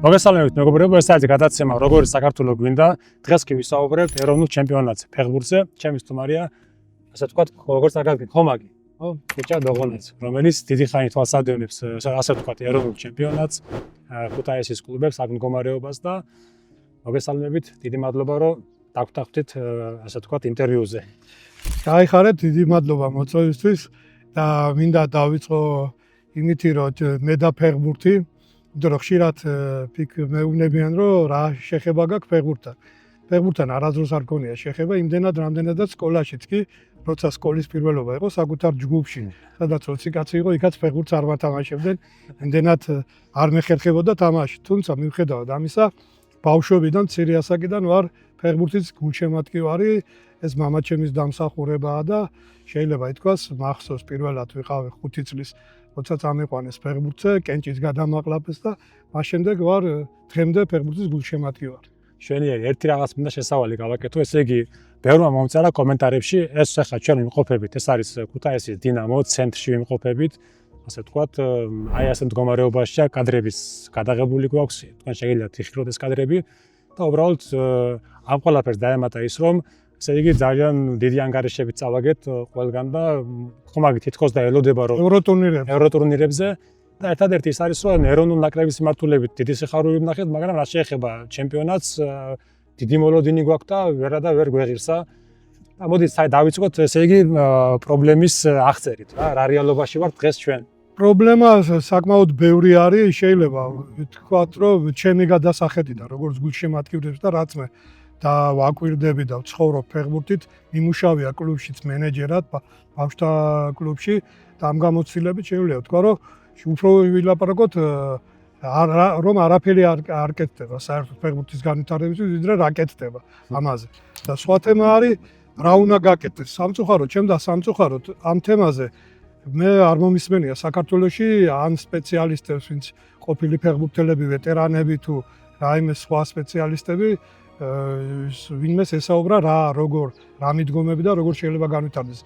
მოგესალმებით მეგობრებო, ეს არის გადაცემა როგორი საქართველოს გვინდა. დღეს კი ვისაუბრებთ ეროვნულ ჩემპიონატზე ფეხბურთზე. ჩემი სტუმარია, ასე ვთქვათ, როგორც აღადგენ ხომაგი, ხო? ბიჭა დოღონეც, რომელიც დიდი ხანი თვალსადევნებს, ასე ვთქვათ, ეროვნულ ჩემპიონატს, ქუთაისის კლუბებს, აქ მდგომარეობას და მოგესალმებით, დიდი მადლობა, რომ დაგვთანხმდით, ასე ვთქვათ, ინტერვიუზე. გაიხარეთ, დიდი მადლობა მოწვევისთვის და მინდა დავიწყო იმითი, რომ მე და ფეხბურთი იმიტომ ხშირად მეუბნებიან, რომ რა შეხება გაქვს ფეხბურთთან. ფეხბურთთან არასდროს არ გქონია შეხება, იმდენად რამდენადაც სკოლაშიც კი, როცა სკოლის პირველობა იყო საკუთარ ჯგუფში, სადაც 20 კაცი იყო, იქაც ფეხბურთს არ ვათამაშებდნენ, იმდენად არ მეხერხებოდა თამაში. თუმცა მიუხედავად ამისა, ბავშვობიდან, მცირე ასაკიდან ვარ ფეხბურთის გულშემატკივარი, ეს მამაჩემის დამსახურებაა და შეიძლება ითქვას, მახსოვს პირველად ვიყავი 5 წლის როცა წამიყვანეს ფეხბურთზე, კენჭის გადამაყლაპეს და მას შემდეგ ვარ დღემდე ფეხბურთის გულშემატკივარი. შვენიერი, ერთი რაღაც მინდა შესავალი გავაკეთო, ესე იგი, ბევრმა მომწერა კომენტარებში, ეს ახლა ჩვენ ვიმყოფებით, ეს არის ქუთაისის დინამო, ცენტრში ვიმყოფებით, ასე ვთქვათ, აი ასე მდგომარეობაშია, კადრების გადაღებული გვაქვს, თქვენ შეგიძლიათ იხილოთ ეს კადრები და უბრალოდ ამ ყველაფერს დაემატა ის, რომ ესე იგი ძალიან დიდი ანგარიშებით წავაგეთ ყველგან და ხომაგი თითქოს და ელოდება რომ ევროტურნირებზე და ერთადერთი ის არის რომ ეროვნულ ნაკრების მიმართულებით დიდი სიხარული ვნახეთ, მაგრამ რა შეეხება ჩემპიონატს დიდი მოლოდინი გვაქვს და ვერა და ვერ გვეღირსა. და მოდით დავიწყოთ ესე იგი პრობლემის აღწერით რა რეალობაში ვართ დღეს ჩვენ. პრობლემა საკმაოდ ბევრი არის, შეიძლება ვთქვათ, რომ ჩემი გადასახედიდან როგორც გულშემატკივრებს და რაც მე და ვაკვირდები და ვცხოვრობ ფეხბურთით, მიმუშავია კლუბშიც მენეჯერად, ბავშვთა კლუბში და ამ გამოცდილებით შეიძლება ვთქვა, რომ უფრო ვილაპარაკოთ რომ არაფერი არ კეთდება საერთოდ ფეხბურთის განვითარებისთვის, ვიდრე რა კეთდება ამაზე. და სხვა თემა არის რა უნდა გაკეთდეს. სამწუხაროდ, ჩემ და სამწუხაროდ ამ თემაზე მე არ მომისმენია საქართველოში ან სპეციალისტებს, ვინც ყოფილი ფეხბურთელები, ვეტერანები თუ რაიმე სხვა სპეციალისტები ვინმეს ესაუბრა რა მიდგომები და როგორ შეიძლება განვითარდეს.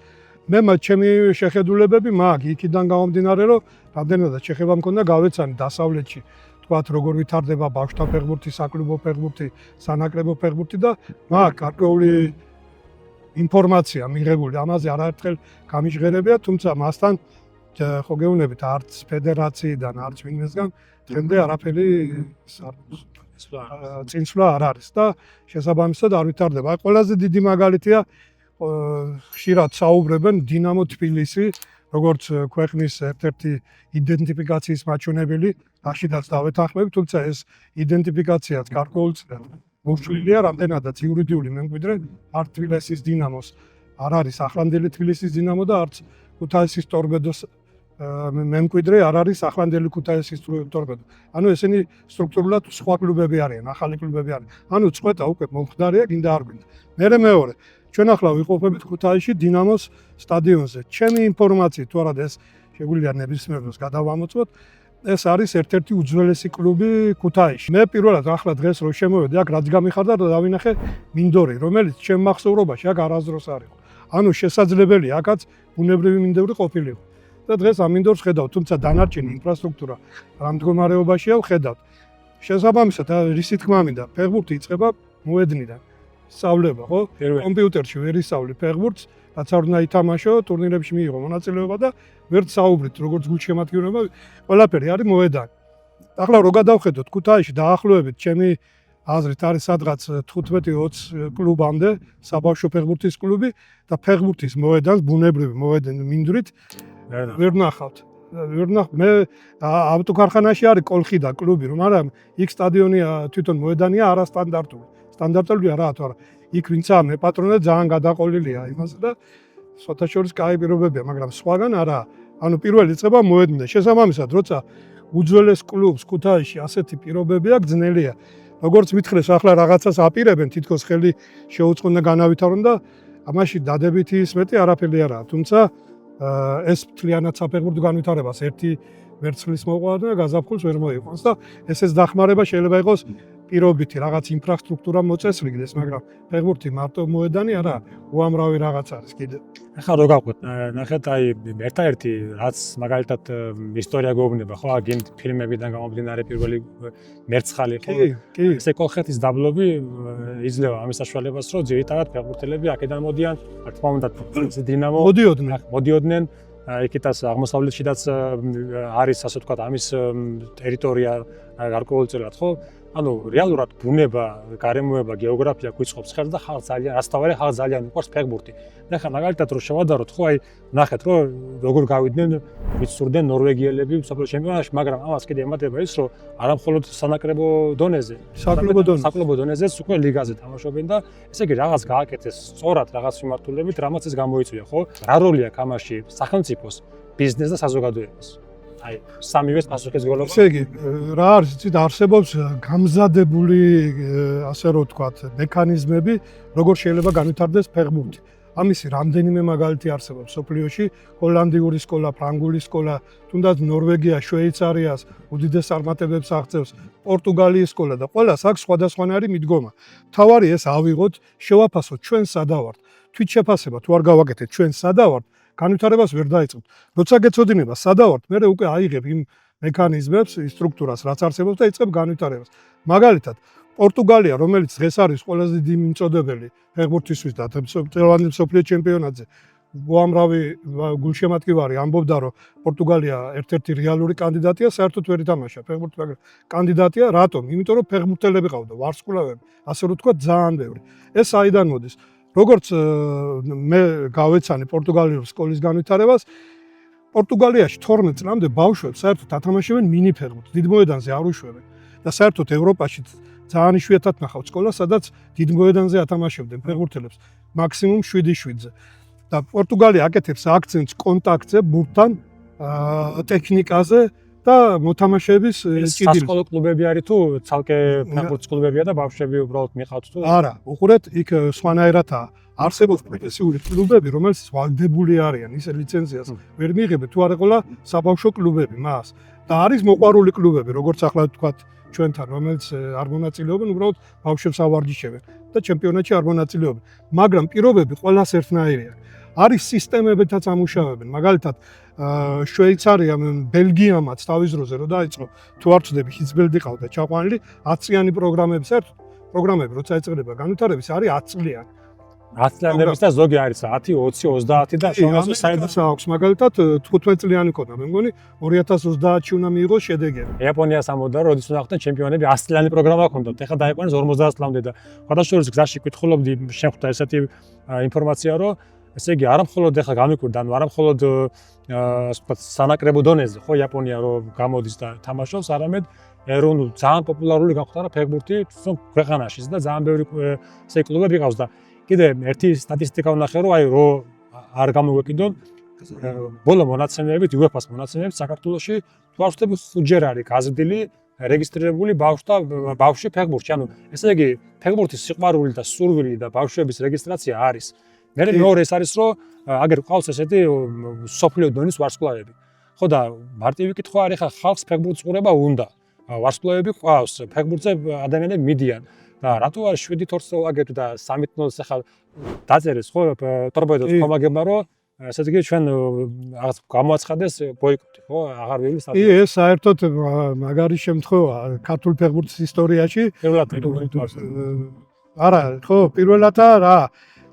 მე ჩემი შეხედულებები მაქვს იქიდან გამომდინარე, რომ რამდენადაც შეხება მქონდა გავეცანი დასავლეთში, თქვათ როგორ ვითარდება ბავშვთა ფეხბურთი, საკლუბო ფეხბურთი, სანაკრებო ფეხბურთი და მაქვს გარკვეული ინფორმაცია მიღებული, ამაზე არაერთხელ გამიჟღერებია, თუმცა მასთან ხო გეუბნებით არც ფედერაციიდან, არც ვინმესგან დღემდე არაფერი წინსვლა არ არის და შესაბამისად არ ვითარდება. ყველაზე დიდი მაგალითია ხშირად საუბრებენ დინამო თბილისი, როგორც ქვეყნის ერთ-ერთი იდენტიფიკაციის მაჩვენებელი, რაშიდაც დავეთანხმებით, თუმცა ეს იდენტიფიკაციაც გარკვეულწილად მოშლილია, რამდენადაც იურიდიული მემკვიდრე არ თბილისის დინამოს არ არის ახლანდელი თბილისის დინამო და არც ქუთაისის ტორპედოს მემკვიდრე არ არის ახლანდელი ქუთაისის ტორპედო. ანუ ესენი სტრუქტურულად სხვა კლუბები არიან, ახალი კლუბები არიან. ანუ წყვეტა უკვე მომხდარია, გინდა არ გვინდა. მერე ჩვენ ახლა ვიყოფებით ქუთაისში დინამოს სტადიონზე. ჩემი ინფორმაციით, თუ არა ეს შეგვიძლია ნებისმიერ დროს გადავამოწმოთ, ეს არის ერთ-ერთი უძველესი კლუბი ქუთაისში. მე პირველად ახლა დღეს რო შემოვედი, აქ რაც გამიხარდა და დავინახე მინდორი, რომელიც ჩემ მახსოვრობაში აქ არასდროს არ იყო. ანუ შესაძლებელია აქაც ბუნებრივი მინდორი ყოფილიყო. და დღეს ამ მინდორს ხედავთ, თუმცა დანარჩენი ინფრასტრუქტურა რა მდგომარეობაშია ვხედავთ. შესაბამისად, რისი თქმა მინდა, ფეხბურთი იწყება მოედნიდან. სწავლება, ხო? კომპიუტერში ვერ ისწავლი ფეხბურთს, რაც არ უნდა ითამაშო, ტურნირებში მიიღო მონაწილეობა და ვერ საუბრით, როგორც გულშემატკივრობა, ყველაფერი არის მოედანი. ახლა რო გადავხედოთ ქუთაისში დაახლოებით ჩემი აზრით არის სადღაც 15-20 კლუბამდე საბავშვო ფეხბურთის კლუბი და ფეხბურთის მოედანს ბუნებრივი მოედანი მინდვრით ვერ ნახავთ. მე ავტოკარხანაში არის კოლხიდა კლუბი, მაგრამ იქ სტადიონია თვითონ მოედანია არასტანდარტული. სტანდარტულია რა თქმა უნდა. იქ ვინცა მეპატრონე ძალიან გადაყოლილია იმას და სხვათა შორის კაი პირობებია, მაგრამ სხვაგან არა. ანუ პირველი იწყება მოედნიდან. შესაბამისად, როცა უძველეს კლუბს ქუთაისში ასეთი პირობები აქვს, ძნელია. როგორც მითხრეს, ახლა რაღაცას აპირებენ, თითქოს ხელი შეუწყონ და განავითარონ და ამაში დადებითი ისმეტი არაფერი არაა. თუმცა ეს მთლიანად საფეხბურთო განვითარებას ერთი ვერცხლის მოყვანა და გაზაფხულს ვერ მოიყვანს და ესეც დახმარება შეიძლება იყოს პირობითი რაღაც ინფრასტრუქტურა მოწესრიგდეს, მაგრამ ფეხბურთი მარტო მოედანი არა, უამრავი რაღაც არის კიდე. ახლა რო გავყვეთ, ნახეთ აი ერთადერთი რაც მაგალითად ისტორია გვეუბნება, ხო, აგენ ფილმებიდან გამომდინარე პირველი მერცხალი, ხო? კი. ესე კოლხეთის დაბლობი იძლევა ამის საშუალებას, რომ ძირითადად ფეხბურთელები აქედან მოდიან, რა თქმა უნდა, დინამო მოდიოდნენ იქითაც აღმოსავლეთშიდაც არის ასე ვთქვათ ამის ტერიტორია გარკვეულწილად, ხო? ანუ რეალურად ბუნება, გარემოება, გეოგრაფია გვიწყობს ხელს და ხალხს ძალიან, რასთავარი ხალხს ძალიან უყვარს ფეხბურთი. და ხა მაგალითად რო შევადაროთ, ხო, აი ნახეთ, რომ როგორ გავიდნენ ვიცურდნენ ნორვეგიელები საფრანგეთის ჩემპიონატში, მაგრამ ამას კიდე ემატება ის, რომ არა მხოლოდ სანაკრებო დონეზე, საკლუბო დონეზეც უკვე ლიგაზე თამაშობენ და ესე იგი რაღაც გააკეთეს სწორად რაღაც მიმართულებით, რამაც ეს გამოიწვია, ხო? რა როლი აქვს ამაში სახელმწიფოს, ბიზნესს და საზოგადოებას? აი, სამივეს პასუხისმგებლობა. ესე იგი, რა არის, იცით, არსებობს გამზადებული, ასე რომ ვთქვათ, მექანიზმები, როგორ შეიძლება განვითარდეს ფეხბურთი. ამისი რამდენიმე მაგალითი არსებობს სოფლიოში, ჰოლანდიური სკოლა, ფრანგული სკოლა, თუნდაც ნორვეგია, შვეიცარიას უდიდეს წარმატებებს აღწევს, პორტუგალიის სკოლა და ყველას აქვს სხვადასხვანაირი მიდგომა. თავარი ეს ავიღოთ, შევაფასოთ ჩვენ სადა ვართ. თვითშეფასება თუ არ გავაკეთეთ ჩვენ სადა ვართ, განვითარებას ვერ დაიწყებთ. როცა გეცოდინება სადა ვართ, მე უკვე აიღებ იმ მექანიზმებს, სტრუქტურას, რაც არსებობს და იწყებ განვითარებას. მაგალითად, პორტუგალია, რომელიც დღეს არის ყველაზე დიდი მიმწოდებელი ფეხბურთისთვის და წელვანდელ მსოფლიო ჩემპიონატზე, უამრავი გულშემატკივარი ამბობდა, რომ პორტუგალია ერთ-ერთი რეალური კანდიდატია, საერთოდ ვერ ითამაშა ფეხბურთს, მაგრამ კანდიდატია, რატომ? იმიტომ რომ ფეხბურთელები ყავდა, ვარსკვლავები, ასე რომ ვთქვათ, ძალიან ბევრი. ეს საიდან მოდის? როგორც მე გავეცანი პორტუგალიური სკოლის განვითარებას, პორტუგალიაში 12 წლამდე ბავშვებს საერთოდ ათამაშებენ მინი ფეხბურთს, დიდ მოედანზე არ უშვებენ. და საერთოდ ევროპაში ძალიან იშვიათად ნახავთ სკოლას, სადაც დიდ მოედანზე ათამაშებდნენ ფეხბურთელებს, მაქსიმუმ 7-7-ზე. და პორტუგალია აკეთებს აქცენტს კონტაქტზე, ბურთთან, ტექნიკაზე და მოთამაშეების სკილზე. სასკოლო კლუბები არის თუ ცალკე ფეხბურთის კლუბებია და ბავშვები უბრალოდ მიყავთ თუ? არა, უყურეთ, იქ სხვანაირადაა. არსებობს პროფესიული კლუბები, რომელიც ვალდებული არიან, ისე ლიცენზიას ვერ მიიღებენ, თუ არ ეყოლა საბავშვო კლუბები მას. და არის მოყვარული კლუბები, როგორც ახლა ვთქვათ, ჩვენთან, რომელიც არ მონაწილეობენ, უბრალოდ ბავშვებს ავარჯიშებენ და ჩემპიონატში არ მონაწილეობენ. მაგრამ პირობები ყველას ერთნაირია. არის სისტემებითაც ამუშავებენ. მაგალითად, შვეიცარიამ, ბელგიამაც თავის დროზე რო დაიწყო, თუ არ ვწდები, ჰიცბელდი ყავდა ჩაყვანილი 10 წლიანი პროგრამები, საერთოდ პროგრამები როცა ეწევა განვითარების არის 10 წლიანი. 10 წლიანების და ზოგი არის 10, 20, 30 და შუაზე საერთოდ აქვს. მაგალითად 15 წლიანი ქონა, მე მგონი 2030-ში უნდა მიიღოს შედეგები. იაპონიას ამბობდა, რომ როდის უნდა ხდნენ ჩემპიონები 100 წლიანი პროგრამა ჰქონდათ. ეხლა დაიყვანეს 50 წლამდე და გადაშორების გზაში კითხულობდი, შემხვდა ესეთი ინფორმაცია, რომ ესე იგი არა მხოლოდ ეხლა გამიკვირდა, ანუ არა მხოლოდ ასე ვთქვათ სანაკრებო დონეზე, ხო, იაპონია რომ გამოდის და თამაშობს, არამედ ეროვნულ ძალიან პოპულარული გახდა რა ფეხბურთი თვითონ ქვეყანაშიც და ძალიან ბევრი ესე კლუბები ყავს და კიდე ერთი სტატისტიკა ვნახე, რომ აი რო არ გამოგვეკიდონ ბოლო მონაცემებით, UEFA-ს მონაცემებით საქართველოში თვალსაჩინო 5-ჯერ არის გაზრდილი რეგისტრირებული ბავშვი ფეხბურთში. ანუ ესე იგი ფეხბურთის სიყვარული და სურვილი და ბავშვების რეგისტრაცია არის. მეორე ეს არის, რომ აგერ ყავს ესეთი სოფლიო დონის ვარსკვლავები. ხო და მარტივი კითხვა არის, ხა ხალხს ფეხბურთს ყურება უნდა. ვარსკვლავები ყავს, ფეხბურთზე ადამიანები მიდიან. და რატო არ 7-2 აგეთ და 3-0 ახლა დაწერეს, ხო, ტორპედოს ხომაგებმა, რომ ესე იგი ჩვენ რაღაც გამოაცხადეს ბოიკოტი, ხო, აღარ ვივლი სტადიონში. ეს საერთოდ მაგარი შემთხვევაა ქართულ ფეხბურთის ისტორიაში. არა, ხო, პირველადაა რა.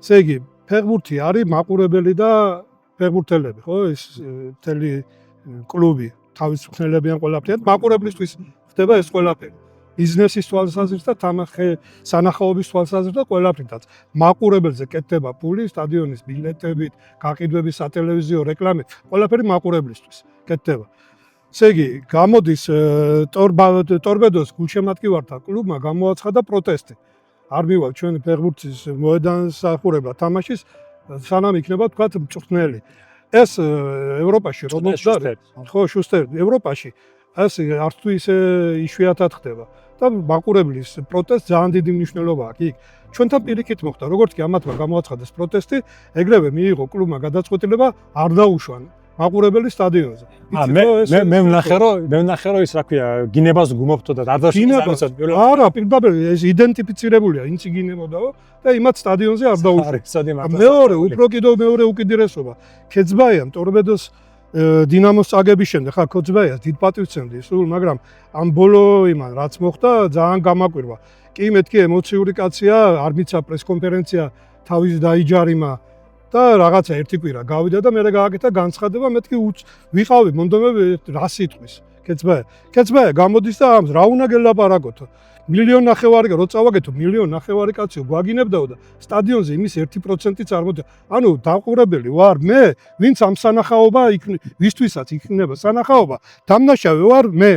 ესე იგი ფეხბურთი არის მაყურებელი და ფეხბურთელები, ხო, ეს მთელი კლუბი თავის მხნელებიან ყველაფრით, მაყურებლისთვის ხდება ეს ყველაფერი. ბიზნესის თვალსაზრისით და სანახაობის თვალსაზრისით და ყველაფრითაც. მაყურებელზე კეთდება ფული, სტადიონის ბილეთებით, გაყიდვების სატელევიზიო რეკლამით, ყველაფერი მაყურებლისთვის კეთდება. ესე იგი, გამოდის ტორპედოს გულშემატკივართა კლუბმა გამოაცხადა პროტესტი. არ მივალ ჩვენი ფეხბურთის მოედანსახურება თამაშის სანამ იქნება თქვათ მწვრთნელი. ეს ევროპაში როგორც ხო შუსტერი ევროპაში ეს არც თუ ისე იშვიათად ხდება და მაყურებლის პროტესტ ძალიან დიდი მნიშვნელობა აქვს იქ. ჩვენთან პირიქით მოხდა, როგორც კი ამათმა გამოაცხადეს პროტესტი, ეგრევე მიიღო კლუბმა გადაწყვეტილება არ დაუშვან მაყურებელი სტადიონზე. მე ვნახე რომ ის რა ქვია გინებას გუმობთო და არ დავშინდე არა პირდაპირ ეს იდენტიფიცირებულია ინცი გინებოდაო და იმათ სტადიონზე არ დაუშვი. მეორე მეორე უკიდურესობა ქეძბაიამ ტორპედოს დინამოს წაგების შემდეგ ხა ქოძბაიას დიდ პატივს სცემდი სულ მაგრამ ამ ბოლო იმან რაც მოხდა ძალიან გამაკვირვა. კი მეთქი ემოციური კაცია არ მიცა პრესკონფერენცია თავის დაიჯარიმა და რაღაცა ერთი კვირა გავიდა და მე გააკეთა განცხადება მეთქი ვიყავი მონდომები რა სიტყვის ქეძბაია გამოდის და ამს რა უნდა გელაპარაკოთ 1.5 მილიონი რო წავაგეთო 1.5 მილიონი კაციო გვაგინებდაო და სტადიონზე იმის 1%-იც არ მოდი ანუ დაყურებელი ვარ მე ვინც ამ სანახაობა ვისთვისაც იქნება სანახაობა დამნაშავე ვარ მე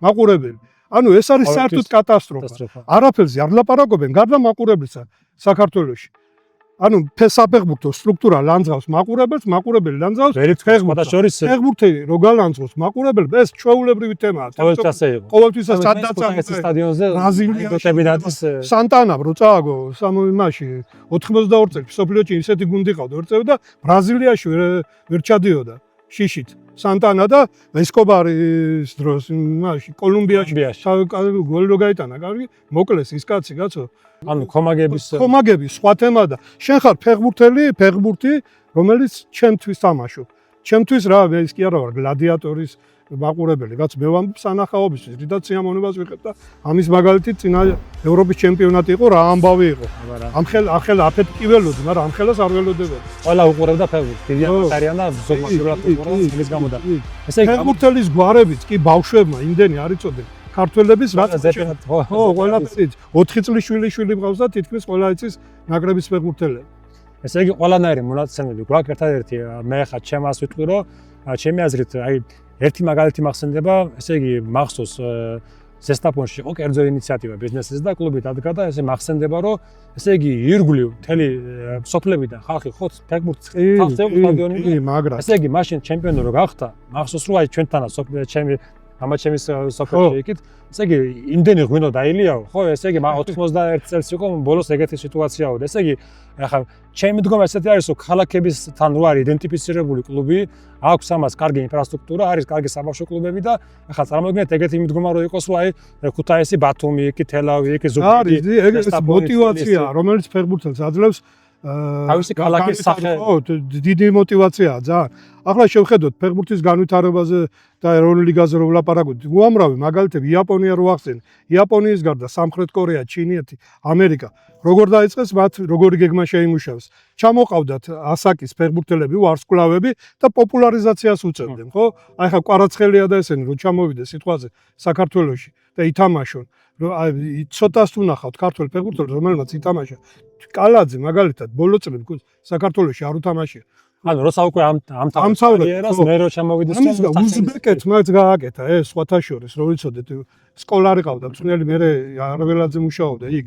მაყურებელი ანუ ეს არის საერთოდ კატასტროფა არაფერზე არ ლაპარაკობენ გარდა მაყურებლისა საქართველოში ანუ ფესაფეხბურთო სტრუქტურა ლანძღავს მაყურებელს, მაყურებელი ლანძღავს ფეხბურთს. ფეხბურთი რო გალანძღავს მაყურებელს, ეს ჩვეულებრივი თემაა. ყოველთვის სადაც სტადიონზე ბრაზილიას სანტანა რო წააგო იმაში 82 წელი მსოფლიოში ისეთი გუნდი ყავდა ორ წელი და ბრაზილიაში ვერ ჩადიოდა შიშით. სანტანა და ესკობარის დროს იმაში კოლუმბიაში გოლი რო გაიტანა, კარგი, მოკლეს ის კაცი, კაცო. ანუ ხომაგების სხვა თემა და შენ ხარ ფეხბურთი რომელიც ჩემთვის თამაშობ ჩემთვის რა ეს კი არა ვარ გლადიატორის მაყურებელი რაც მე ვამბობ სანახაობისთვის რითაც სიამოვნებას ვიღებ და ამის მაგალითი წინა ევროპის ჩემპიონატი იყო რა ამბავი იყო ახლა აფეთქი ველოდი მაგრამ ამ ხელას არ ველოდებოდი ყველა უყურებდა ფეხბურთს დიდია არიან და ზოგადად უყურებდა იმის გამო და ესე იგი ფეხბურთელის გვარებიც კი ბავშვებმა იმდენი არ იწოდნენ ქართველების რაც ხო ყველაფერი 4 წლის შვილი მყავს და თითქმის ყველა იცის ნაკრების ფეხბურთელები ესე იგი ყველანაირი მონაცემები გვაქვს ერთადერთი მე ხა ჩემას ვიტყვი რომ ჩემი აზრით აი ერთი მაგალითი მახსენდება ესე იგი მახსოვს ზესტაფონში იყო კერძო ინიციატივა ბიზნესის და კლუბი დადგა და ესე მახსენდება რომ ესე იგი ირგვლივ მთელი სოფლებიდან ხალხი ხო ფეხბურთს ხალხს სტადიონი მაგრამ ესე იგი მაშინ ჩემპიონი რო გახდა მახსოვს რომ აი ჩვენთანაც ჩემი ამაჩემის სოფელში იქით ესე იგი იმდენი ღვინო დაილიაო ხო ესე იგი 91 წელს იყო ბოლოს ეგეთი სიტუაციაო და ესე იგი ახლა ჩემი მდგომა ესეთი არის რომ ქალაქებისთან რო არის იდენტიფიცირებული კლუბი აქვს ამას კარგი ინფრასტრუქტურა არის კარგი საბავშვო კლუბები და ახლა წარმოგიდგენთ ეგეთი მდგომა რო იყოს რომ აი ქუთაისი ბათუმი იქ თელავი იქ ზუგდიდი არის ეს მოტივაცია რომელიც ფეხბურთელს აძლევს თავისი ქალაქის სახე დიდი მოტივაციაა ძალიან ახლა შევხედოთ ფეხბურთის განვითარებაზე და ეროვნულ ლიგაზე რო ვლაპარაკობთ უამრავი მაგალითები იაპონია რო ახსენე იაპონიის გარდა სამხრეთ კორეა ჩინეთი ამერიკა როგორ დაიწყეს მათ როგორი გეგმა შეიმუშავეს ჩამოყავდათ ასაკის ფეხბურთელები ვარსკვლავები და პოპულარიზაციას უწევდნენ ხო აი ხა კვარაცხელია და ესენი რო ჩამოვიდეს სიტყვაზე საქართველოში და ითამაშონ აი ცოტას თუ ნახავთ ქართველ ფეხბურთელს რომელმაც ითამაშა კალაძე მაგალითად ბოლო წლებში საქართველოში არ უთამაშია ანუ როცა უკვე ამ თამაშიერას მე რო ჩამოვიდეს უზბეკეთს მაგ გააკეთა ეს სხვათა შორის რო ვიცოდეთ სკოლარი ყავდა წვნელი მე არველაძე მუშაობდა იქ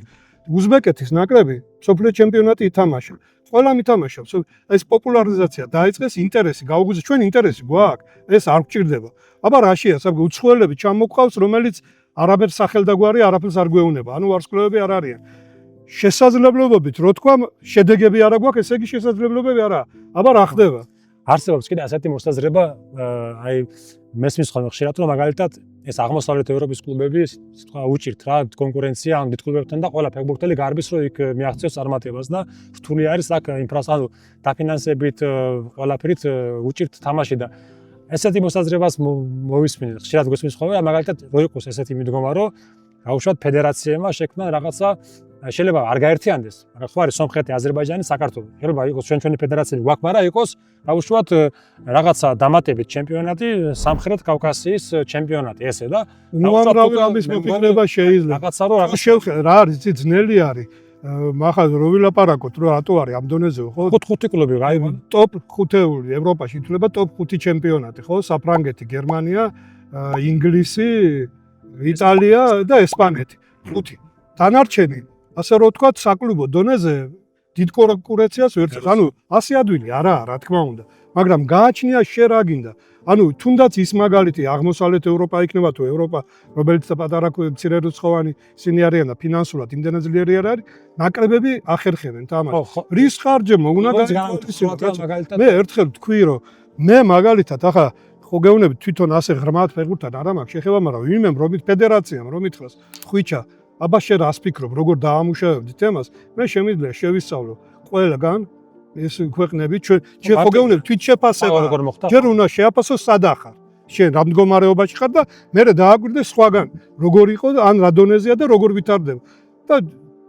უზბეკეთის ნაკრები სოფლიო ჩემპიონატი ითამაშა ყველა მითამაშობს ეს პოპულარიზაცია დაიწყეს ინტერესი გაუგზავნეს ჩვენ ინტერესი გვაქვს ეს არ გჭირდება აბა რაშია საერთოდ უცხოელები ჩამოყავს რომელიც არაფერს სახელდაგვარი არაფერს არ გვეუბნება ანუ ვარსკვლავები არ არიან შესაძლებლობებით რო თქვა შედეგები არა გვაქვს ესე იგი შესაძლებლობები არა აბა რა ხდება არსებობს კიდე ასეთი მოსაზრება აი მესმის ხოლმე ხშირად რომ მაგალითად ეს აღმოსავლეთ ევროპის კლუბები თქვა უჭირთ რა კონკურენცია ამ დიდ კლუბებთან და ყველა ფეხბურთელი გარბის რომ იქ მიაღწიოს წარმატებას და რთული არის აქ ინფრასტრუქტურა დაფინანსებით ყველაფერით უჭირთ თამაში და ესეთი მოსაზრებას მოვისმინე ხშირად გვესმის ხოლმე მაგალითად რო იყოს ესეთი მიდგომა რომ გაუშვათ ფედერაციებმა შექმნა რაღაცა შეიძლება არ გაერთიანდეს, მაგრამ ხო არის სომხეთი, აზერბაიჯანი, საქართველო. შეიძლება იყოს ჩვენი ფედერაციები გვაქვს, მაგრამ იყოს გაუშვათ რაღაცა დამატებით ჩემპიონატი, სამხრეთ კავკასიის ჩემპიონატი ესე და უამრავი ამის მოფიქრება შეიძლება. რაღაცა რომ რა არის, იცი ძნელი არის. მახალ რო ვილაპარაკოთ, რომ რატო არის ამ დონეზე, ხო? 5 კლუბი, აი ტოპ 5-ეული ევროპაში ითვლება ტოპ 5 ჩემპიონატი, ხო? საფრანგეთი, გერმანია, ინგლისი, იტალია და ესპანეთი. 5. დანარჩენი ასე რომ ვთქვათ, საკლუბო დონეზე დიდ კონკურენციას ვერ წერს. ანუ 100 ადვილი არაა, რა თქმა უნდა, მაგრამ გააჩნია შე რა გინდა. ანუ თუნდაც ის მაგალითი აღმოსავლეთ ევროპა იქნება თუ ევროპა, რომელიც პატარა მცირერიცხოვანი ისინი არიან და ფინანსურად იმდენად ძლიერი არ არის, ნაკრებები ახერხებენ თამაშს. რის ხარჯემო უნდა გაიგოს მაგალითად. მე ერთხელ ვთქვი, რომ მე მაგალითად ახლა ხო გეუბნები თვითონ ასე ღრმად ფეხბურთთან არ მაქვს შეხება, მაგრამ ვინმე რომით ფედერაციამ რომ ითხრას ხვიჩა, აბა შენ რას ფიქრობ, როგორ დაამუშავებდი თემას, მე შემიძლია შევისწავლო ყველგან ეს ქვეყნები ჩვენ ხო გეუბნები თვით შეფასება როგორ მოხდა? ჯერ უნდა შეაფასო სად ახარ. შენ რა მდგომარეობაში ხარ და მე დააკვირდე სხვაგან როგორ იყო ან რა დონეზეა და როგორ ვითარდება. და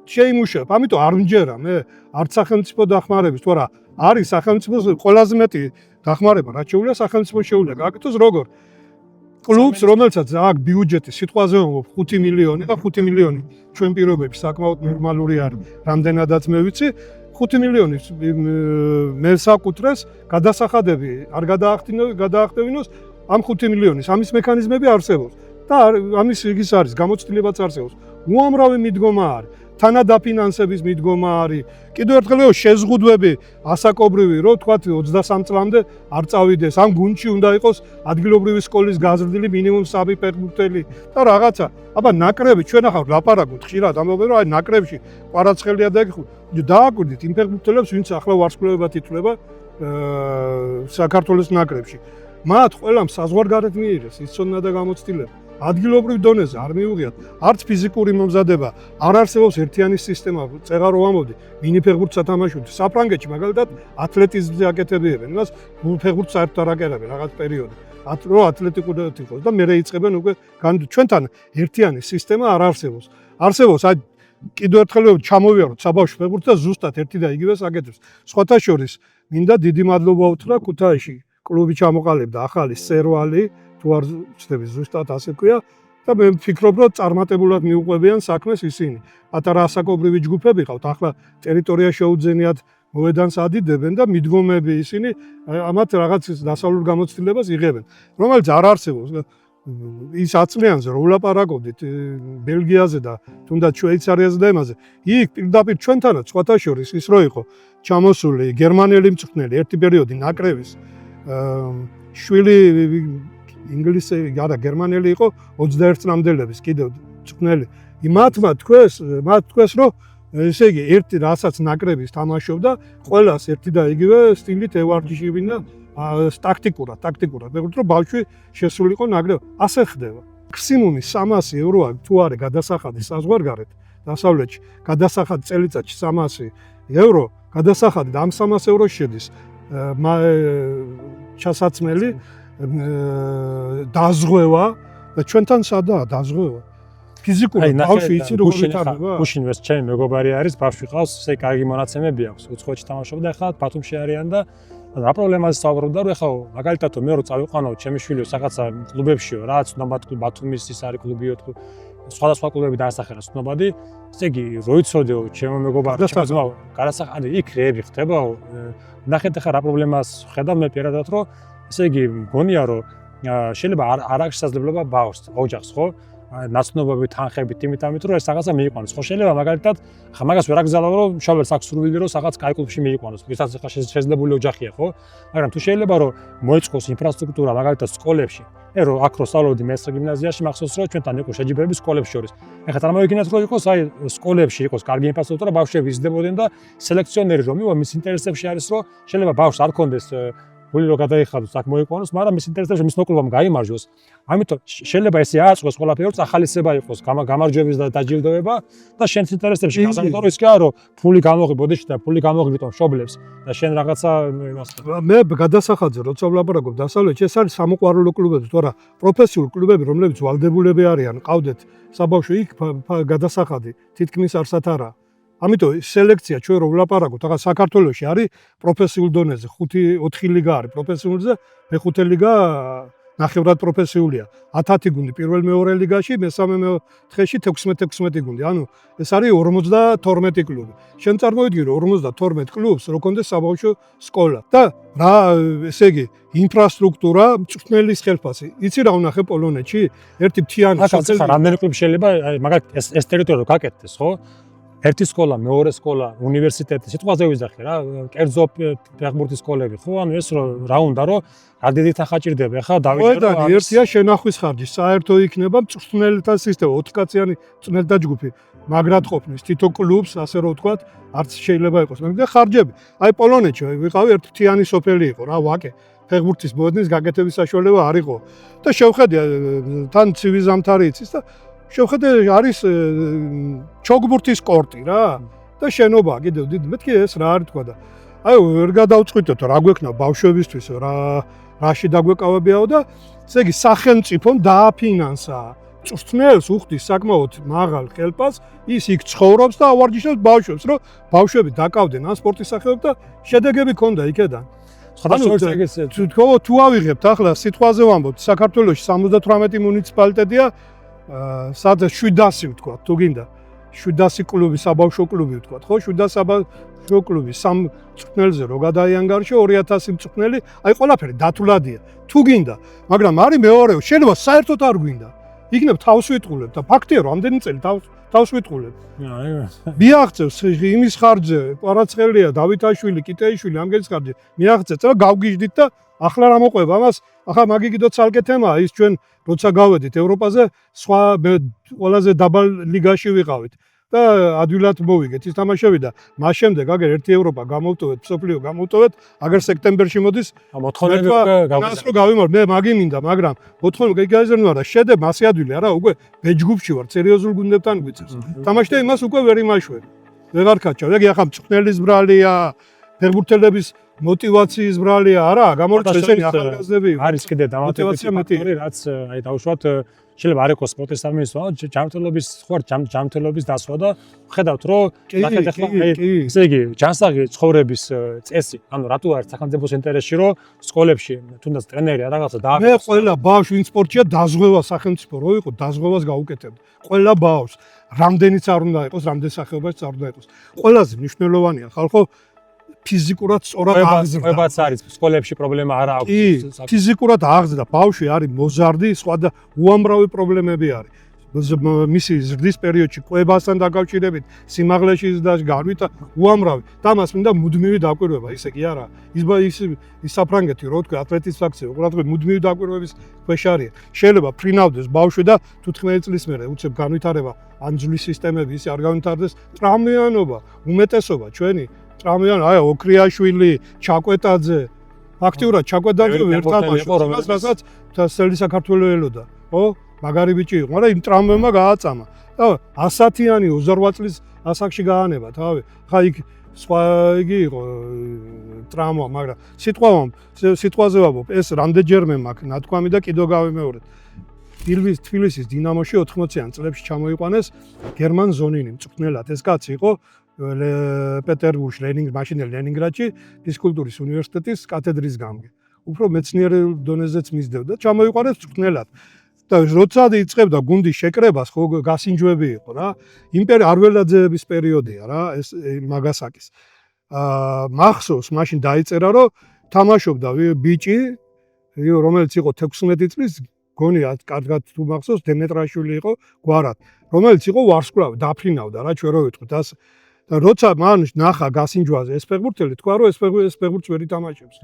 შეიმუშავებ. ამიტომ არ მჯერა მე არც სახელმწიფო დახმარების, თუ არა არის სახელმწიფოს ყველაზე მეტი დახმარება, რაც შეუძლია სახელმწიფოს შეუძლია გაკეთოს როგორ კლუბს, რომელსაც აქვს ბიუჯეტი სიტყვაზე ვამბობ 5 მილიონი და 5 მილიონი ჩვენ პირობებში საკმაოდ ნორმალური არის, რამდენადაც მე ვიცი 5 მილიონი მე საკუთრეს გადასახადები არ გადაახტევინოს ამ 5 მილიონის ამის მექანიზმები არსებობს და ამის ის არის გამოცდილებაც არსებობს. უამრავი მიდგომა არის. თანადაფინანსების მიდგომა არის. კიდევ ერთხელ შეზღუდვები ასაკობრივი, რომ თქვა 23 წლამდე არ წავიდეს. ამ გუნდში უნდა იყოს ადგილობრივი სკოლის გაზრდილი მინიმუმ 3 ფეხბურთელი და რაღაცა. აბა ნაკრები ჩვენ ახლა ლაპარაკობთ ხშირად ამბობენ რომ აი ნაკრებში კვარაცხელია და ეხლა დააკვირდით იმ ფეხბურთელებს ვინც ახლა ვარსკვლავებად ითვლება საქართველოს ნაკრებში. მათ ყველამ საზღვარგარეთ მიიღეს იცოდნენ და გამოცდილება. ადგილობრივ დონეზე არ მიუღიათ არც ფიზიკური მომზადება, არ არსებობს ერთიანი სისტემა, წეღა რო ამბობდი, მინი ფეხბურთს ათამაშობდი. საფრანგეთში მაგალითად ათლეტიზმზე აკეთებიებენ, იმას ფეხბურთს საერთოდ არ აკეთებენ რაღაც პერიოდი. რო ათლეტიკურად იყოს და მე რეიწყებენ უკვე ჩვენთან ერთიანი სისტემა არ არსებობს. არსებობს აი კიდევ ერთხელ ჩამოვიაროთ საბავშვო ფეხბურთს და ზუსტად ერთი და იგივეს აკეთებს. სხვათა შორის მინდა დიდი მადლობა უთხრა ქუთაისში კლუბი ჩამოყალიბდა ახალი სერვალი თუ არ ვცდები ზუსტად ასე ქვია და მე ვფიქრობ რომ წარმატებულად მიუყვებიან საქმეს ისინი. პატარა ასაკობრივი ჯგუფები ყავთ, ახლა ტერიტორია შეუძენიათ მოედანს ადიდებენ და მიდგომები ისინი ამათ რაღაც დასავლურ გამოცდილებას იღებენ, რომელიც არ არსებობს. ის აწლიანზე რომ ვლაპარაკობდით ბელგიაზე და თუნდაც შვეიცარიაზე და იმაზე, იქ პირდაპირ ჩვენთანაც სხვათა შორის ის რო იყო ჩამოსული გერმანელი მწვრთნელი ერთი პერიოდი ნაკრების შვილი ინგლისი არა გერმანელი იყო 21 წლამდელების კიდევ მწვრთნელი. მათმა თქვეს რომ ესე იგი ერთი რასაც ნაკრების თამაშობდა, ყველას ერთი და იგივე სტილით ევარჯიშებინა ტაქტიკურად, მეგობრებო, რომ ბავშვი შესულიყო ნაკრებად. ასე ხდება. მაქსიმუმი 300 ევროა თუ არის გადასახადი საზღვარგარეთ, დასავლეთში, გადასახადი წელიწადში 300 евро, გადასახადი და ამ 300 ევროში შედის ჩასაცმელი, დაზღვევა და ჩვენთან სადაა დაზღვევა? ფიზიკურად ბავშვი იცი როგორ ვითარდება? გუშინვეს ჩემი მეგობარი არის, ბავშვი ყავს, ესე კარგი მონაცემები აქვს, უცხოეთში თამაშობდა, ახლა ბათუმში არიან და რა პრობლემაზე საუბრობდა, რომ ახლა მაგალითად მე რო წავიყვანო ჩემი შვილიო რაღაცა კლუბებშიო, რაც ნომად ბათუმის ის არის კლუბიო თუ სხვადასხვა კლუბები დაასახელა ცნობადი, ესე იგი რო იცოდეო ჩემო მეგობარი, ჩემო ძმაო, გადასახადი იქ რეები ხდებაო, ნახეთ ახლა რა პრობლემას ხედავ მე პირადად, რომ ესე იგი მგონია რომ შეიძლება არ აქვს შესაძლებლობა ბავშვს, ოჯახს ხო? ნაცნობები თანხებით იმით ამით რომ ეს რაღაცა მიიყვანოს. ხო შეიძლება მაგალითად ხა მაგას ვერ აკრძალავ რომ შავერს აქვს სურვილი რომ რაღაც კაი კლუბში მიიყვანოს. ვისაც ხა შესაძლებელი ოჯახია ხო? მაგრამ თუ შეიძლება რომ მოეწყოს ინფრასტრუქტურა მაგალითად სკოლებში. რომ აქ რო სწავლობდი მე გიმნაზიაში მახსოვს რომ ჩვენთან იყო შეჯიბრები სკოლებში შორის. ეხლა წარმოვიდგინეთ რომ იყოს აი სკოლებში იყოს კარგი ინფრასტრუქტურა, ბავშვები იზრდებოდნენ და სელექციონერი რომ მივა მის ინტერესებში არის რომ შეიძლება ბავშვს არ კონდეს გული რო გადაიხადოს აქ მოიყვანოს, მაგრამ მის ინტერესებში მის მოკლობამ გაიმარჯვოს. ამიტომ შეიძლება ესე აწყოს ყველაფერი, რომ ახალისება იყოს, გამარჯვების და დაჯილდოება და შენს ინტერესებში გასაგებია, ის კი არა რომ ფული გამოღებოდეში და ფული გამოღებდით მშობლებს და შენ რაღაცა იმას. მე გადასახადზე როცა ვლაპარაკობ დასავლეთში, ეს არის სამოყვარულო კლუბები, თორე პროფესიული კლუბები, რომლებიც ვალდებულები არიან, ყავდეთ საბავშვო იქ გადასახადი, თითქმის არსად არა. ამიტომ სელექცია ჩვენ რო ვლაპარაკობთ, ახლა საქართველოში არის პროფესიულ დონეზე 5-4 ლიგა არის პროფესიულზე, მე-5 ლიგა ნახევრად პროფესიულია. 10 გუნდი პირველ-მეორე ლიგაში, მე-3-4-ში 16 გუნდი. ანუ ეს არის 52 კლუბი. შენ წარმოვიდგინე რომ 52 კლუბს რო კონდეს საბავშვო სკოლა და რა ესე იგი ინფრასტრუქტურა, მწვრთნელის ხელფასი. იცი რა უნახე პოლონეთში? ერთი მთიანი სოფელი. რამდენი კლუბი შეიძლება მაგალითად ეს ტერიტორია გაკეთდეს, ხო? ერთი სკოლა, მეორე სკოლა, უნივერსიტეტი, სიტყვაზე ვიზახე რა, კერძო ფეხბურთის სკოლები, ხო? ანუ ეს რა უნდა რომ რა დიდი თანხაჭირდება, ხა დავიწყე რომ ერთია შენახვის ხარჯი, საერთო იქნება მწვრთნელთა სისტემა, 4 კაციანი მწვრთნელთა ჯგუფი, მაგრად ყოფნის თითო კლუბს, ასე რომ ვთქვათ, არც შეიძლება იყოს, მაგრამ ხარჯები. აი პოლონეთში ვიყავი ერთი მთიანი სოფელი იყო რა, ვაკე. ფეხბურთის მოედნის გაკეთების საშუალება არ იყო. და შევხედე თან ცივი ზამთარი იცის და შევხედე არის ჩოგბურთის კორტი რა და შენობა კიდევ დიდი მეთქი ეს რა არის თქვა და აი ვერ გადავწყვიტოთ რა გვექნა ბავშვებისთვის რაში დაგვეკავებიაო და ესე იგი სახელმწიფომ დააფინანსა წვრთნელს უხდის საკმაოდ მაღალ ხელფას ის იქ ცხოვრობს და ავარჯიშებს ბავშვებს რომ ბავშვები დაკავდნენ ამ სპორტის სახეობებს და შედეგები ჰქონდა იქედან. თუ ავიღებთ ახლა სიტყვაზე ვამბობთ საქართველოში 78 მუნიციპალიტეტია სადაც 700 ვთქვა თუ გინდა 700 კლუბი საბავშვო კლუბი ვთქვა ხო 700 საბავშვო კლუბი სამ წვრთნელზე რო გადაიანგარიშო 2000 წვრთნელი აი ყველაფერი დათვლადია თუ გინდა მაგრამ არის მეორე შეიძლება საერთოდ არ გვინდა იქნებ თავს ვიტყულებ და ფაქტია რომ ამდენი წელი თავს ვიტყულებ მიაღწევს იმის ხარჯზე კვარაცხელია დავითაშვილი კიტეიშვილი ამგერის ხარჯზე მიაღწევს და გავგიჟდით და ახლა რა მოყვება ამას ახლა მაგი კიდო ცალკე თემაა ის ჩვენ როცა გავედით ევროპაზე სხვა ყველაზე დაბალ ლიგაში ვიყავით და ადვილად მოვიგეთ ის თამაშები და მას შემდეგ აგერ ერთი ევროპა გამოვტოვეთ მსოფლიო გამოვტოვეთ აგერ სექტემბერში მოდის მოთხოვნები გავიმართ მე მაგი მინდა მაგრამ მოთხოვნები გაიზარდნა და შედე მასე ადვილი არა უკვე ბეჯგუფში ვარ სერიოზულ გუნდებთან გვიწევს თამაშდა იმას უკვე ვერ იმაშვები ვეღარ კაჩავ ეგ ახლა მწვრთნელის ბრალია ფეხბურთელების მოტივაციის ბრალია არა გამორჩა ესენი ახალგაზრდები არის კიდე დამატებითი ფაქტორი რაც აი დაუშვათ შეიძლება არ იყოს სპორტის სამინისტრო ჯანმრთელობის ხوار ჯანმრთელობის დასვა და ხედავთ რომ ნახეთ ახლა ესე იგი ჯანსაღი ცხოვრების წესი ანუ რატო არის სახელმწიფოს ინტერესში რომ სკოლებში თუნდაც ტრენერი რაღაცა დააკეთოს მე ყველა ბავშვი ვინც სპორტშია დაზღვევა სახელმწიფო რო იყო დაზღვევას გაუკეთებდა ყველა ბავშვს რამდენიც არ უნდა იყოს რამდენ სახეობაშიც არ უნდა იყოს ყველაზე მნიშვნელოვანია ხალხო ფიზიკურად სწორად აღზრდა. ყველაც არის სკოლებში პრობლემა არა აქვს. ფიზიკურად აღზრდა ბავშვი არის მოზარდი, სხვა და უამრავი პრობლემები არის. მისი ზრდის პერიოდში კვებასთან დაკავშირებით, სიმაღლეში ზრდაში გარვით და უამრავი. და მას მინდა მუდმივი დაკვირვება, ისე კი არა. ის საფრანგეთი რო თქვი ატლეტის ფაქცია, უყურადღებით მუდმივი დაკვირვების ქვეშ არის. შეიძლება ფრინავდეს ბავშვი და 15 წლის მერე უცებ განვითარება ანძვლის სისტემები ისე არ განვითარდეს, ტრამვიანობა, უმეტესობა ჩვენი ტრამვიან აი ოქრიაშვილი, ჩაკვეტაძე აქტიურად ჩაკვეტაძე ვერ თამაშობს, რასაც თასელი საქართველოს ელოდა, ხო? მაგარი ბიჭი იყო, მაგრამ იმ ტრამვებმა გააწამა. და 100-იანი 28 წლის ასაკში გაანება თავი. ხა იქ სხვა იგი იყო ტრამვა, მაგრამ სიტყვაზე ვამბობ, ეს რამდენჯერმე მაქვს ნათქვამი და კიდო გავიმეორებ. თბილისის დინამოში 80-იან წლებში ჩამოიყვანეს გერმან ზონინი, მწვრთნელად ეს კაცი იყო პეტერბურგში, ლენინგრადში ფიზკულტურის უნივერსიტეტის კათედრის გამგე. უფრო მეცნიერულ დონეზეც მისდევდა, ჩამოიყვანეს მწვრთნელად. და როცა იწყებდა გუნდის შეკრებას, ხო გასინჯვები იყო რა. იმპერია არველაძეების პერიოდია რა, ეს მაგასაკის. მახსოვს, მაშინ დაიწერა, რომ თამაშობდა ბიჭი, რომელიც იყო 16 წლის, გონია კარგად თუ მახსოვს, დემეტრაშვილი იყო გვარად, რომელიც იყო ვარსკვლავი, დაფრინავდა რა, ჩვენ რო ვიტყვით ასე. და როცა მან ნახა გასინჯვაზე ეს ფეხბურთელი, თქვა რომ ეს ფეხბურთს ვერ ითამაშებს.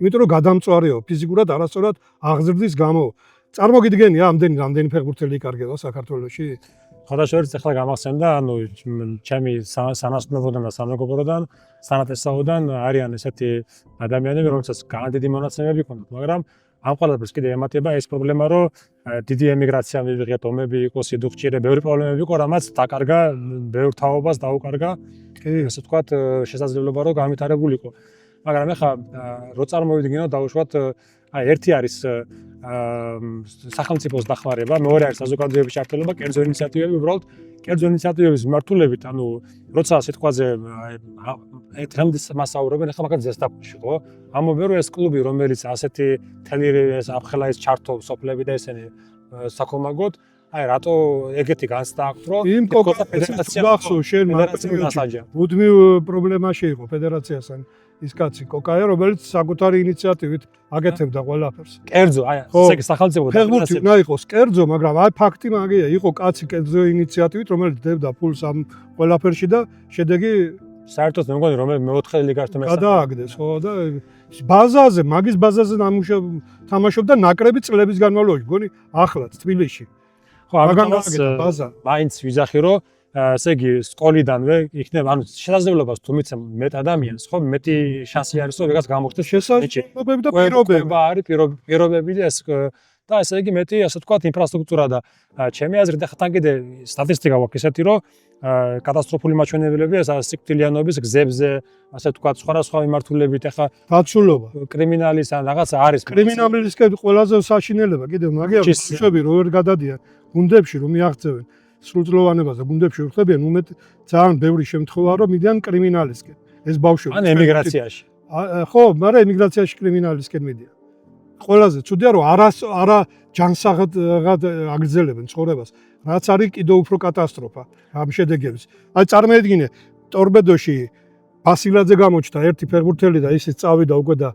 იმიტომ რომ გადამწვარეო, ფიზიკურად არასწორად აღზრდის გამო. წარმოგიდგენია ამდენი ფეხბურთელი იკარგება საქართველოში? ხოდაშორის ახლა გამახსენდა, ანუ ჩემი სანაცნობოდან და სამეგობროდან, სანათესაოდან არიან ესეთი ადამიანები, რომელსაც განადიდი მონაცემები ჰქონდათ, მაგრამ ამ ყველაფერს კიდე ემატება ეს პრობლემა, რომ დიდი ემიგრაცია მივიღეთ, ომები იყო, სიდუხჭირე, ბევრი პრობლემები იყო, რამაც დაკარგა ბევრ თაობას დაუკარგა, ესე ვთქვათ, შესაძლებლობა რომ განვითარებულიყო. მაგრამ ახლა რო წარმოვიდგინოთ, დაუშვათ აი ერთი არის სახელმწიფოს დახმარება, მეორე არის საზოგადოების ჩართულობა, კერძო ინიციატივები, უბრალოდ კერძო ინიციატივების მიმართულებით, ანუ როცა სიტყვაზე დღემდე მასაურობენ, ახლა მაგალითად ზესტაფონში, ხო? ამბობენ, რომ ეს კლუბი, რომელიც ასეთი თელი ეს აფხელა ის ჩართო სოფლები და ესენი საქომაგოდ, აი რატო ეგეთი განცდა აქვს, რომ იმ ფედერაცია გახსოვს შენ მუდმივ პრობლემაში იყო ფედერაციასთან ის კაცი კოკაია, რომელიც საკუთარი ინიციატივით აკეთებდა ყველაფერს. კერძო, აი ესე იგი სახელმწიფო ფეხბურთი უნდა იყოს კერძო, მაგრამ აი ფაქტი მაგია, იყო კაცი კერძო ინიციატივით, რომელიც დებდა ფულს ამ ყველაფერში და შედეგი საერთოდ მე მგონი რომ მეოთხე ლიგაში გადააგდეს, ხო და ბაზაზე, მაგის ბაზაზე თამაშობდა ნაკრები წლების განმავლობაში, მგონი ახლაც თბილისში. ხო, ამიტომაც მაინც ვიზახი რომ ესე იგი სკოლიდანვე იქნება, ანუ შესაძლებლობას თუ მიცემ მეტ ადამიანს, ხო, მეტი შანსი არის, რომ ვიღაც გამოხდეს შესაძლებლობები და პირობები. არის პირობები და ეს და ესე იგი მეტი, ასე ვთქვათ, ინფრასტრუქტურა და ჩემი აზრით ახლა თან კიდე სტატისტიკა გვაქვს ისეთი, რომ კატასტროფული მაჩვენებელები ეს სიკვდილიანობის გზებზე, ასე ვთქვათ, სხვადასხვა მიმართულებით ახლა დაცულობა. კრიმინალის ან რაღაცა არის. კრიმინალისკენ ყველაზე საშინელება კიდევ მაგია ბავშვები რო ვერ გადადიან გუნდებში რომ მიაღწევენ სრულწლოვანებას და გუნდებში რო ხდებიან უმეტ ძალიან ბევრი შემთხვევაა რომ მიდიან კრიმინალისკენ ეს ბავშვები ან ემიგრაციაში. ხო, მაგრამ ემიგრაციაში კრიმინალისკენ მიდიან. ყველაზე ცუდია რომ არა ჯანსაღად აგრძელებენ ცხოვრებას, რაც არის კიდევ უფრო კატასტროფა ამ შედეგების. აი წარმოედგინე ტორპედოში ბასილაძე გამოჩნდა ერთი ფეხბურთელი და ისიც წავიდა უკვე და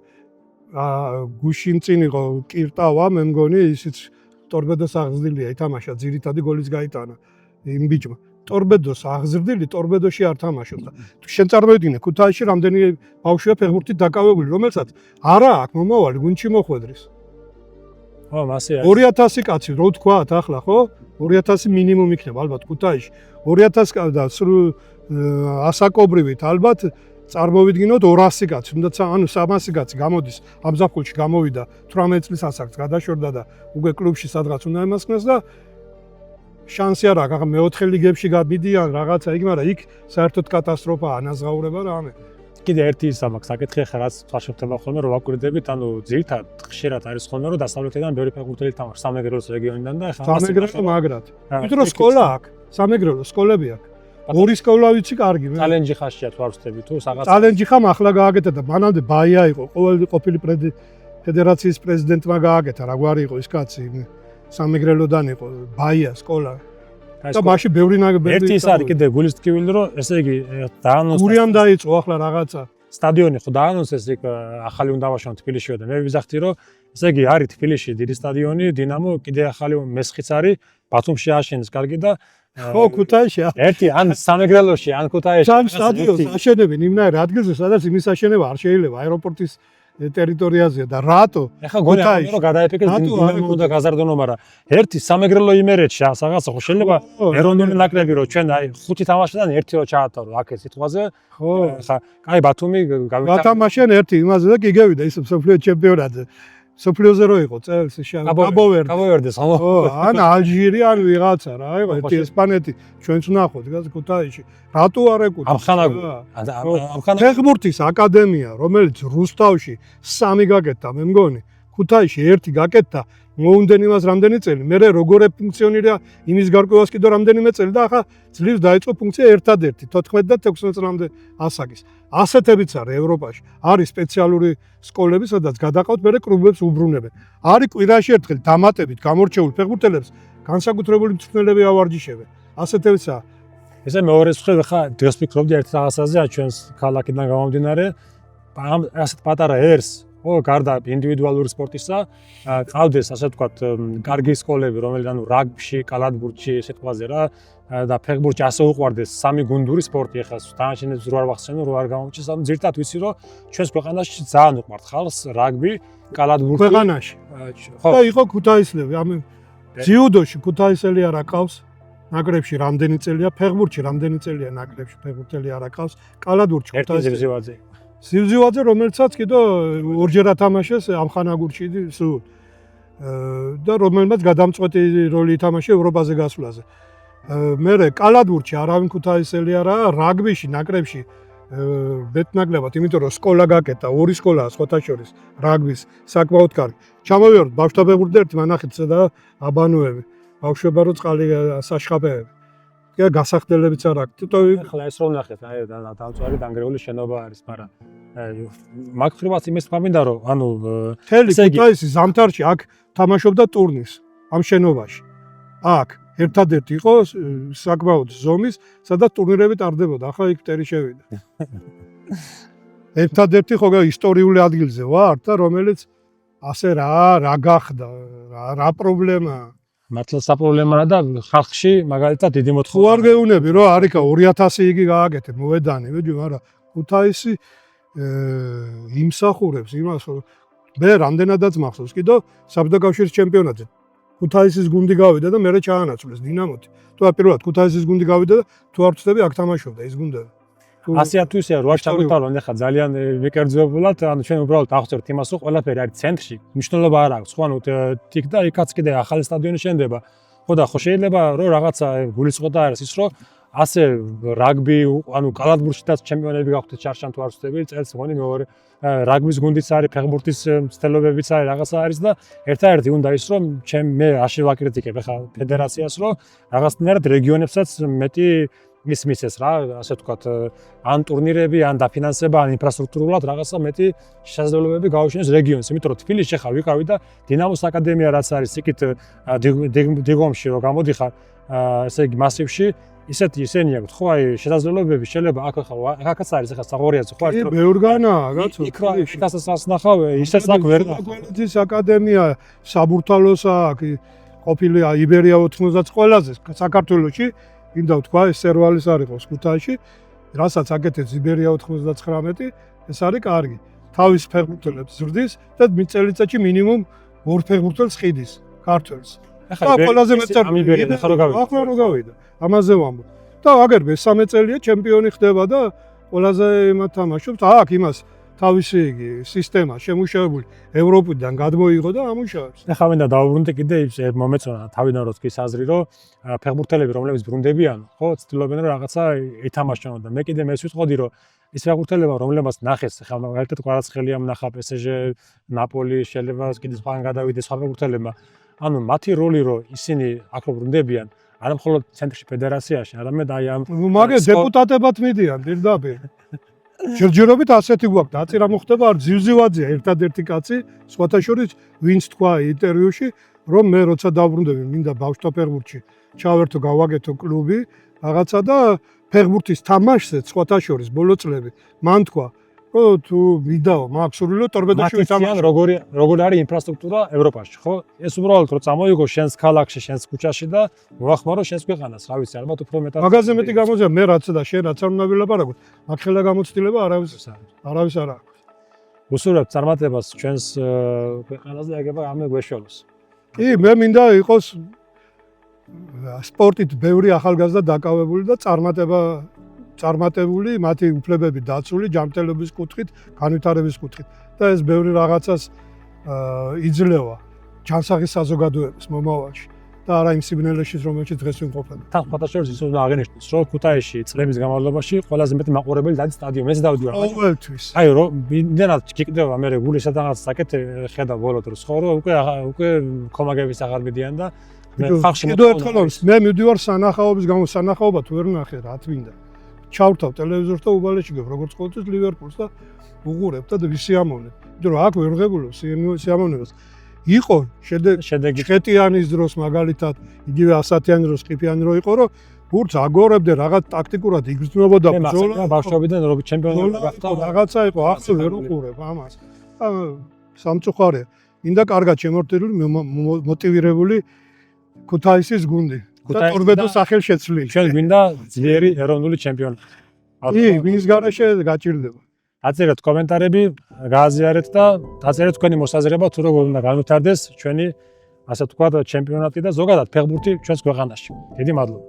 გუშინ წინ იყო კირტავა, მე მგონი ისიც ტორპედოს აღზრდილია ითამაშა, ძირითადი გოლიც გაიტანა იმ ბიჭმა. ტორპედოს აღზრდილი ტორპედოში არ თამაშობდა. თუ შენ წარმოედგინე ქუთაისში რამდენი ბავშვია ფეხბურთით დაკავებული, რომელსაც არა აქვს მომავალი გუნდში მოხვედრის. ხო, მასე 2000 კაცი რო თქვათ ახლა, ხო? 2000 მინიმუმ იქნება ალბათ ქუთაისში. 2000 და ასაკობრივით ალბათ წარმოვიდგინოთ 200 კაცი, თუნდაც ანუ 300 კაცი გამოდის ამზაფხულში გამოვიდა 18 წლის ასაკს გადაშორდა და უკვე კლუბში სადღაც უნდა ემასქნეს და შანსი არ აქვს, ახლა მეოთხე ლიგებში გამიდიან რაღაცა იქ, მაგრამ იქ საერთოდ კატასტროფაა, ანაზღაურება რამე. კიდე ერთი ის ამაქვს საკითხი ახლა რაც თვალში ხდება ხოლმე რომ ვაკვირდებით, ანუ ძირითადად ხშირად არის ხოლმე რომ დასავლეთიდან ბევრი ფეხბურთელი თამაშობს სამეგრელოს რეგიონიდან და ახლა სამეგრელო მაგრად. ვიდრე სკოლა აქვს, სამეგრელო სკოლები აქვს. ორი სკოლა ვიცი კარგი. ჩალენჯი ხაშია თუ არ ვწდები თუ რაღაც ჩალენჯი ხამ ახლა გააკეთა და მანამდე ბაია იყო, ყოფილი ფედერაციის პრეზიდენტმა გააკეთა, რა გვარი იყო ის კაცი, სამეგრელოდან იყო, ბაია სკოლა. და მაშინ ბევრი ერთი ის არის კიდე გულისტკივილი რომ ესე იგი დაანონსა გურიამ დაიწყო ახლა რაღაცა სტადიონი ხო დაანონსეს იქ ახალი უნდა ვაშონ თბილისში და მე ვიზახთი რომ ესე იგი არის თბილისში დიდი სტადიონი დინამო კიდე ახალი მესხიც არის ბათუმში აშენეს კარგი და ხო ქუთაისში ერთი ან სამეგრელოში ან ქუთაისში სამ სტადიონს აშენებენ იმნაირ ადგილზე სადაც იმის აშენება არ შეიძლება აეროპორტის ტერიტორიაზეა და რატო ეხლა გონი რომ გადაიფიქრეს დინამო და გაზარდონო მაგრამ ერთი სამეგრელო იმერეთში რაღაცა ხო შეიძლება ეროვნული ნაკრები რომ ჩვენ აი ხუთი თამაშიდან ერთი რო ჩაატარო აქ ეს სიტყვაზე ხო ხა კაი ბათუმი გავათამაშენ ერთი იმაზე და კი გევიდა ის მსოფლიო ჩემპიონატზე სოფლიოზე რო იყო წელს კაბოვერდეს ხო ან ალჟირი ან ვიღაცა რა იყო ერთი ესპანეთი ჩვენც ვნახოთ ქუთაისში რატო არ ეკუთვნის ფეხბურთის აკადემია რომელიც რუსთავში 3 გაკეთდა მე მგონი ქუთაისში 1 გაკეთდა მოუნდენ იმას რამდენი წელი მე როგორ ეფუნქციონირა იმის გარკვევას კიდო რამდენიმე წელი და ახლა ძლივს დაიწყო ფუნქცია ერთადერთი 14 და 16 წლამდე ასაკის ასეთებიც არის ევროპაში არის სპეციალური სკოლები სადაც გადაყავთ მე კლუბებს უბრუნებენ არის კვირაში ერთხელ დამატებით გამორჩეულ ფეხბურთელებს განსაკუთრებული მწვრთნელები ავარჯიშებენ ასეთებიც არის ესე მეორე მხრივ ხა დღეს ვფიქრობდი ერთ რაღაცაზე ჩვენს ქალაქიდან გამომდინარე ამ ასეთ პატარა ერს ო გარდა ინდივიდუალური სპორტისა ყავდეს ასე ვთქვათ კარგი სკოლები რომელიც ანუ რაგბიში, კალათბურთში სიტყვაზე რა და ფეხბურთში ასე უყვარდეს სამი გუნდური სპორტი ახლა თანაშენებს რო არ ვახსენო რო არ გამომჩეს ანუ ზირთად ვიცი რომ ჩვენს ქვეყანაში ძალიან უყვართ ხალხს რაგბი, კალათბურთი ქვეყანაში ხო და იყო ქუთაისლები ამ ძიუდოში ქუთაისელი არ აკავს ნაკრებში რამდენი წელია ფეხბურთში რამდენი წელია ნაკრებში ფეხბურთელი არ აკავს კალათბურთში ქუთაისელი სივზივაძე რომელსაც კიდო ორჯერ ათამაშეს ამხანაგურში სულ და რომელმაც გადამწყვეტი როლი ითამაშა ევროპაზე გასვლაზე. მე კალათბურთში არავინ ქუთაისელი არაა, რაგბიში ნაკრებში ბეტნაკლებად, იმიტომ რომ სკოლა გაკეთა, ორი სკოლაა სხვათა შორის რაგბის საკმაოდ კარგი. ჩამოვიაროთ ბავშვთა ფეხბურთი ერთი მანახეთსა და აბანოები. ბავშვებმა რო წყალი საშხაპეები. კი გასახდელებიც არ აქვს. ახლა ეს რომ ნახეთ, აი დამწვარი დანგრეული შენობა არის, მაგრამ მაგ ხრივაც იმის თქმა რომ ანუ თელი ქუთაისი ზამთარში აქ თამაშობდა ტურნირს ამ შენობაში. აქ ერთადერთი იყო საკმაოდ ზომის, სადაც ტურნირები ტარდებოდა. ახლა იქ მტერი შევიდა. ერთადერთი ხო ისტორიული ადგილზე ვარ და რომელიც ასე რა გახდა, რა პრობლემაა. მართლა საპრობლემაა და ხალხში მაგალითად დიდი მოთხოვნა. თუ არ გეუნები რომ არიქა 2000 იგი გააკეთე მოედანი, ვიჯი, მაგრამ ქუთაისი იმსახურებს იმას რომ მე რამდენადაც მახსოვს კიდო საბჭოთა კავშირის ჩემპიონატზე ქუთაისის გუნდი გავიდა და მე ჩაანაცვლეს დინამოთი. თუ პირველად ქუთაისის გუნდი გავიდა და თუ არ ვწდები აქ თამაშობდა ის გუნდები. ასე თუ ისე რო არ ჩაგვიტანონ ახლა ძალიან მიკერძებულად, ანუ ჩვენ უბრალოდ აღწერთ იმას, რომ ყველაფერი არის ცენტრში, მნიშვნელობა არ აქვს. ხო, ანუ თიქ და იქაც კიდე ახალი სტადიონი შენდება. ხო და ხო შეიძლება რომ რაღაცა გულისწყობა არის ის, რომ ასე რაგბი, ანუ კალათბურთშიც ჩემპიონები გავხდეთ ჩარჩან თუ არ ვწდები, წელს მგონი მეორე რაგბის გუნდიც არის, ფეხბურთის მცდელობებიც არის, რაღაცა არის და ერთადერთი უნდა ის, რომ მე აში ვაკრიტიკებ ახლა ფედერაციას, რომ რაღაცნაირად რეგიონებსაც მეტი ის მისცეს რა, ასე ვთქვათ, ან ტურნირები, ან დაფინანსება, ან ინფრასტრუქტურულად რაღაცა მეტი შესაძლებლობები გაუჩინოს რეგიონს, იმიტომ რომ თბილისში ხა ვიყავი და დინამოს აკადემია რაც არის იქით დიგომში რომ გამოდიხარ, ესე იგი მასივში, ისენი აქვს, ხო, აი შესაძლებლობები შეიძლება აქაც არის ახლა საღორიაზე, ხო, არის რომ ბევრგანაა, კაცო. იქ რა, იქასაც ნახავ, ისეც აქ ვერ გველიძის აკადემია, საბურთალოს აქ ყოფილი იბერია 90 ყველაზე საქართველოში მინდა ვთქვა, ეს სერვალის არ იყოს ქუთაისში, რასაც აკეთებს იბერია 99, ეს არის კარგი. თავის ფეხბურთელებს ზრდის და წელიწადში მინიმუმ 2 ფეხბურთელს ყიდის ქართველს. ახლა ყველაზე მეწარმე იბერია ხარო გავიდა. ახლა რო გავიდა. ამაზე ვამბობ. და აგერ მე-13 წელია ჩემპიონი ხდება და ყველაზე იმათ თამაშობს. აქ იმას თავისი იგი სისტემა შემუშავებული ევროპიდან გადმოიღო და ამუშავებს. ახლა მინდა დავუბრუნდე კიდე მომეწონა თავიდან როც კი საზრი რომ ფეხბურთელები რომლებიც ბრუნდებიან, ხო, ცდილობენ რომ რაღაცა ითამაშონ და მე კიდე მეს ვიტყოდი რომ ის ფეხბურთელებმა რომლებსაც ნახეს, ახლა ერთად კვარაცხელია ნახა PSG, ნაპოლი, შეიძლება კიდე სხვაგან გადავიდეს სხვა ფეხბურთელებმა. ანუ მათი როლი რომ ისინი აქ რო ბრუნდებიან, არა მხოლოდ ცენტრში ფედერაციაში, არამედ აი ამ მაგე დეპუტატებად მიდიან პირდაპირ. ჯერჯერობით ასეთი გვაქვს და აწირა მოხდება არ ძივზივაძეა ერთადერთი კაცი სხვათა შორის ვინც თქვა ინტერვიუში რომ მე როცა დავრუნდები მინდა ბავშვთა ფეხბურთში ჩავერთო გავაკეთო კლუბი რაღაცა და ფეხბურთის თამაშზე სხვათა შორის ბოლო წლები მან თქვა რომ თუ მინდაო მაქვს სურვილი რომ ტორპედოში ვითამაშო როგორ არის ინფრასტრუქტურა ევროპაში ხო ეს უბრალოდ რომ წამოიგო შენს ქალაქში შენს ქუჩაში და მოახმარო შენს ქვეყანას რა ვიცი ალბათ უფრო მეტად მაგაზე მეტი გამოძია მე რაც და შენ რაც არ უნდა ვილაპარაკოთ მაგ ხელა გამოცდილება არავის არ აქვს უსურვებ წარმატებას ჩვენს ქვეყანაზე აგება ამე გვეშველოს კი მე მინდა იყოს სპორტით ბევრი ახალგაზრდა დაკავებული და წარმატებული მათი უფლებები დაცული ჯანმრთელობის კუთხით, განვითარების კუთხით და ეს ბევრი რაღაცას იძლევა ჯანსაღის საზოგადოების მომავალში და არა იმ სიბნელეში რომელშიც დღეს ვიმყოფებით. თან ფოტოშოპში ის უნდა აღინიშნოს, რომ ქუთაისში წლების განმავლობაში ყველაზე მეტი მაყურებელი დადის სტადიონი, მეც დავდივარ. ყოველთვის. აი რომ იმდენად გიკდება მე გული სადღაც საკეთე ხედავ ბოლო დროს ხო რომ უკვე კომაგების აღარ მიდიან და მე ხალხში კიდევ ერთხელ მე მივდივარ სანახაობის გამო სანახაობა თუ ვერ ნახე რა თმინდა. ჩავთავ ტელევიზორს და უბალეშიგებ როგორც ყოველთვის ლივერპულს და უღურებ და ვისიამოვნებ. იმიტომ რომ აქ ვერ ღებულობ სიამოვნებას. იყო შედეგი ხეტიანის დროს მაგალითად იგივე ასათიანი დროს ყიფიანი რო იყო რომ გურც აგორებდე რაღაც ტაქტიკურად იგრძნობოდა ბრძოლა ბავშვობიდან რო ჩემპიონი გახდა რაღაცა იყო ახლა ვერ უყურებ ამას. სამწუხარია. მინდა კარგად შემორტებული მოტივირებული ქუთაისის გუნდი. და ტორპედოს სახელშეცვლილი. ჩვენ გვინდა ძლიერი ეროვნული ჩემპიონი. კი, ვინს გარეშე გაჭირდება. აწერეთ კომენტარები, გააზიარეთ და დაწერეთ თქვენი მოსაზრება თუ როგორ უნდა განვითარდეს ჩვენი ასე ვთქვათ ჩემპიონატი და ზოგადად ფეხბურთი ჩვენს ქვეყანაში. დიდი მადლობა.